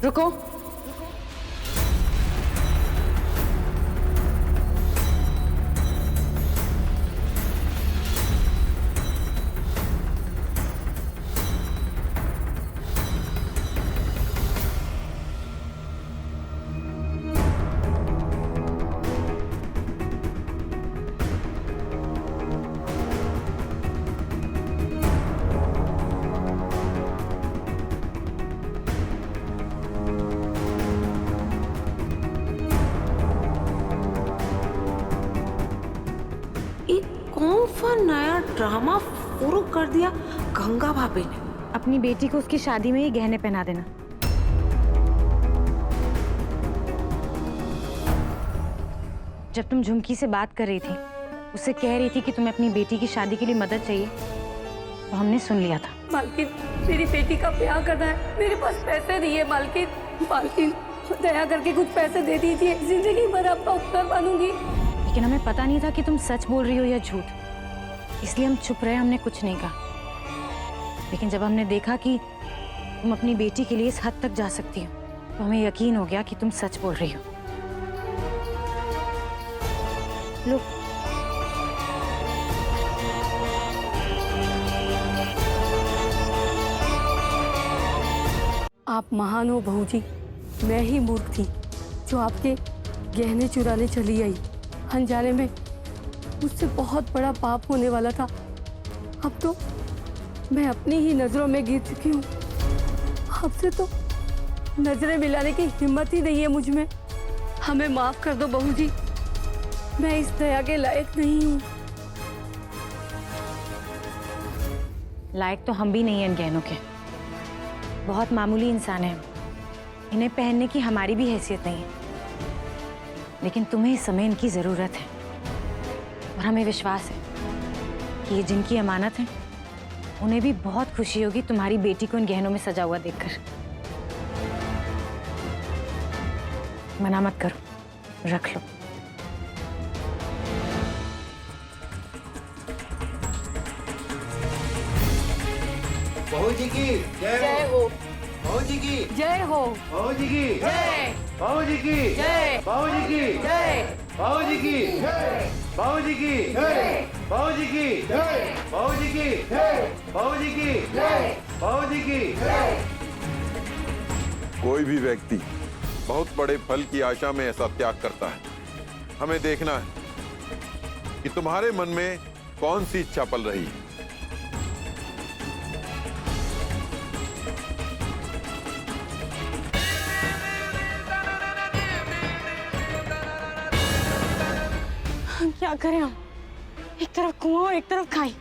रुको। नया ड्रामा शुरू कर दिया गंगा भाभी ने। अपनी बेटी को उसकी शादी में ही गहने पहना देना। जब तुम झुमकी से बात कर रही थी, उससे कह रही थी कि तुम्हें अपनी बेटी की शादी के लिए मदद चाहिए, तो हमने सुन लिया था। मालकिन, मेरी बेटी का ब्याह करना है, मेरे पास पैसे नहीं है मालकिन। मालकिन, दया करके कुछ पैसे दे दीजिए, जिंदगी भर आपका उपकार मानूंगी। लेकिन हमें पता नहीं था कि तुम सच बोल रही हो या झूठ, इसलिए हम चुप रहे, हमने कुछ नहीं कहा। लेकिन जब हमने देखा कि तुम अपनी बेटी के लिए इस हद तक जा सकती हो, तो हमें यकीन हो गया कि तुम सच बोल रही हो। लो, आप महान हो बहू जी। मैं ही मूर्ख थी जो आपके गहने चुराने चली आई। अनजाने में मुझसे बहुत बड़ा पाप होने वाला था। अब तो मैं अपनी ही नजरों में गिर चुकी हूँ। आपसे तो नजरें मिलाने की हिम्मत ही नहीं है मुझ में। हमें माफ कर दो बहू जी, मैं इस दया के लायक नहीं हूँ। लायक तो हम भी नहीं हैं इन गहनों के। बहुत मामूली इंसान हैं, इन्हें पहनने की हमारी भी हैसियत नहीं है। लेकिन तुम्हें इस समय इनकी जरूरत है, और हमें विश्वास है कि ये जिनकी अमानत है, उन्हें भी बहुत खुशी होगी तुम्हारी बेटी को इन गहनों में सजा हुआ देखकर। मना मत करो, रख लो। बहू जी की जय हो। बहू जी की जय हो। बहू जी की जय। बहू जी की जय। बहू जी की जय। बहू जी की बहू जी की बहू जी की बहू जी की बहू जी की बहू जी की। कोई भी व्यक्ति बहुत बड़े फल की आशा में ऐसा त्याग करता है। हमें देखना है कि तुम्हारे मन में कौन सी इच्छा पल रही है। क्या करें हम? एक तरफ कुआं और एक तरफ खाई।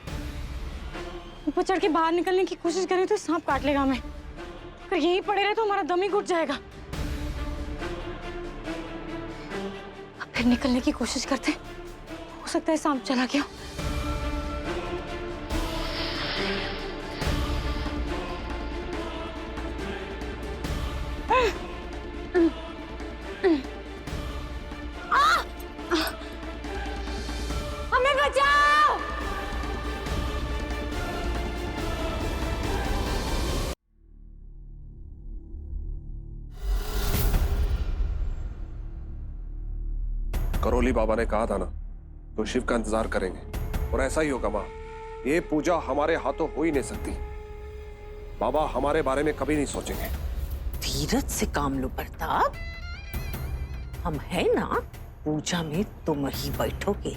ऊपर चढ़ के बाहर निकलने की कोशिश करें तो सांप काट लेगा हमें। अगर यहीं पड़े रहे तो हमारा दम ही घुट जाएगा। अब फिर निकलने की कोशिश करते, हो सकता है सांप चला गया। हमें बचाओ! करोली बाबा ने कहा था ना, तो शिव का इंतजार करेंगे, और ऐसा ही होगा माँ। ये पूजा हमारे हाथों हो ही नहीं सकती। बाबा हमारे बारे में कभी नहीं सोचेंगे। धीरज से काम लो प्रताप। हम है ना, पूजा में तुम ही बैठोगे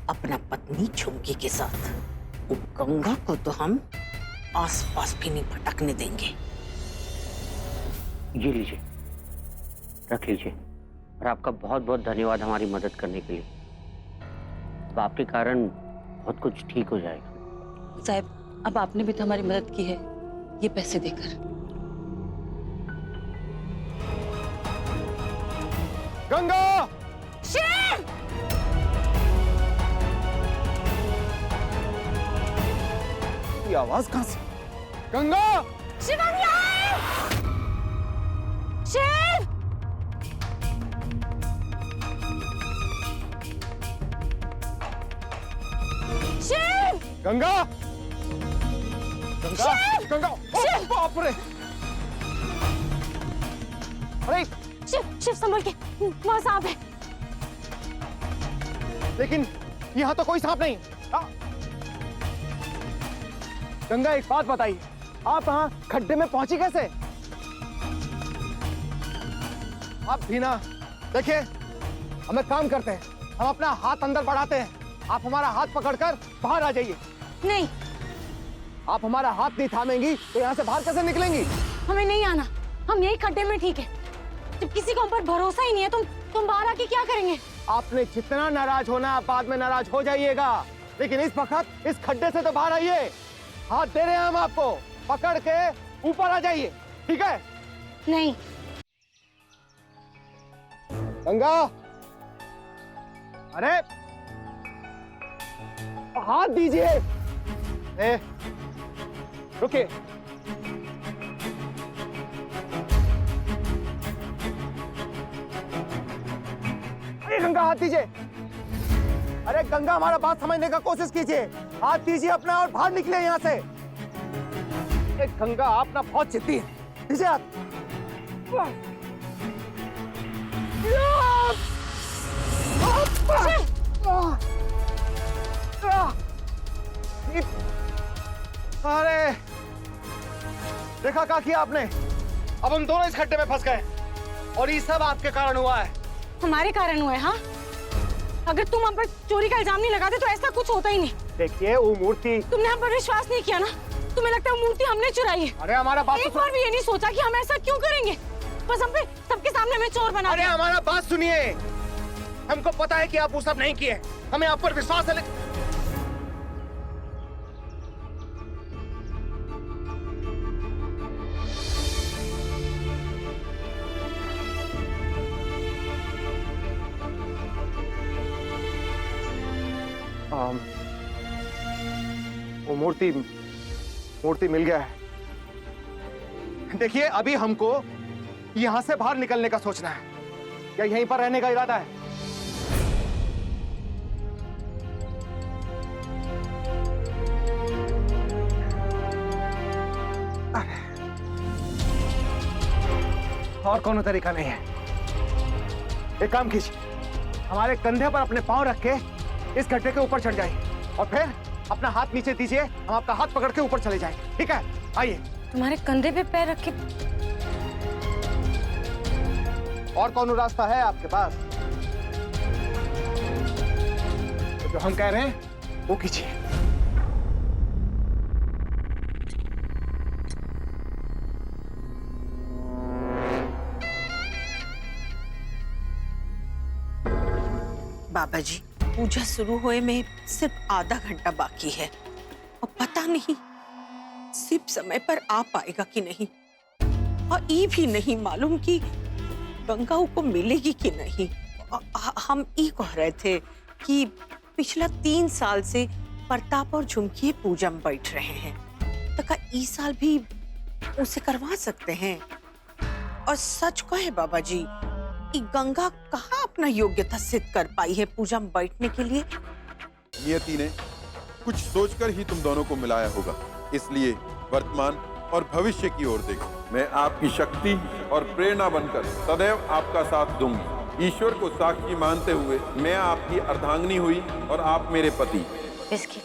अपना पत्नी झुमकी के साथ। वो गंगा को तो हम आसपास भी नहीं भटकने देंगे। ये लीजिए, रख लीजिए। और आपका बहुत बहुत धन्यवाद हमारी मदद करने के लिए। अब आपके कारण बहुत कुछ ठीक हो जाएगा। साहब, अब आपने भी तो हमारी मदद की है, ये पैसे देकर। गंगा! शिव! ये आवाज कहां से? गंगा! शिव, हम यहाँ हैं! शिव! शिव! गंगा! गंगा! शिव! गंगा! ओ, बाप रे! शिव संभल के, वहाँ सांप है। लेकिन यहाँ तो कोई सांप नहीं। गंगा एक बात बताइए, आप यहाँ खड्डे में पहुंची कैसे? आप भी ना, देखिए हम एक काम करते हैं, हम अपना हाथ अंदर बढ़ाते हैं, आप हमारा हाथ पकड़कर बाहर आ जाइए। नहीं, आप हमारा हाथ नहीं थामेंगी तो यहाँ से बाहर कैसे निकलेंगी? हमें नहीं आना, हम यही खड्डे में ठीक है। जब किसी को हम पर भरोसा ही नहीं है, तुम बाहर आके क्या करेंगे? आपने जितना नाराज होना आप बाद में नाराज हो जाइएगा, लेकिन इस वक्त इस खड्डे से तो बाहर आइए। हाथ दे रहे हैं हम आपको, पकड़ के ऊपर आ जाइए, ठीक है? नहीं। गंगा, अरे हाथ दीजिए। रुकिए। अरे गंगा हाथ दीजिए। अरे गंगा हमारा बात समझने का कोशिश कीजिए, हाथ दीजिए अपना और बाहर निकले यहाँ से। गंगा आप ना बहुत जिद्दी है, दीजिए हाथ। अरे देखा क्या किया आपने? अब हम दोनों इस खड्डे में फंस गए और ये सब आपके कारण हुआ है। हमारे कारण हुआ है? हाँ, अगर तुम हम पर चोरी का इल्जाम नहीं लगाते तो ऐसा कुछ होता ही नहीं। देखिए वो मूर्ति, तुमने हम पर विश्वास नहीं किया ना, तुम्हें लगता है वो मूर्ति हमने चुराई है। अरे हमारा बात एक बार भी ये नहीं सोचा कि हम ऐसा क्यों करेंगे, बस हम पे सबके सामने हमें चोर बना। अरे हमारा बात सुनिए, हमको पता है कि आप वो सब नहीं किए, हमें आप पर विश्वास है। वो मूर्ति मिल गया है। देखिए अभी हमको यहां से बाहर निकलने का सोचना है या यहीं पर रहने का इरादा है? और कोनो तरीका नहीं है। एक काम कीजिए, हमारे कंधे पर अपने पांव रख के इस गड्ढे के ऊपर चढ़ जाइए और फिर अपना हाथ नीचे दीजिए, हम आपका हाथ पकड़ के ऊपर चले जाएंगे, ठीक है? आइए। तुम्हारे कंधे पे पैर रख के। और कौन रास्ता है आपके पास? तो जो हम कह रहे हैं वो कीजिए। बाबा जी, पूजा शुरू हुए में सिर्फ आधा घंटा बाकी है और पता नहीं सिर्फ समय पर आ पाएगा कि नहीं, और ये भी नहीं मालूम कि गंगा को मिलेगी कि नहीं। हम ये कह रहे थे कि पिछला 3 साल से प्रताप और झुमकी पूजा में बैठ रहे हैं, तो क्या इस साल भी उसे करवा सकते हैं? और सच कहे बाबा जी, गंगा कहाँ अपना योग्यता सिद्ध कर पाई है पूजा में बैठने के लिए? नियति ने कुछ सोचकर ही तुम दोनों को मिलाया होगा, इसलिए वर्तमान और भविष्य की ओर देखो। मैं आपकी शक्ति और प्रेरणा बनकर सदैव आपका साथ दूंगी। ईश्वर को साक्षी मानते हुए मैं आपकी अर्धांगिनी हुई और आप मेरे पति। बिस्किट।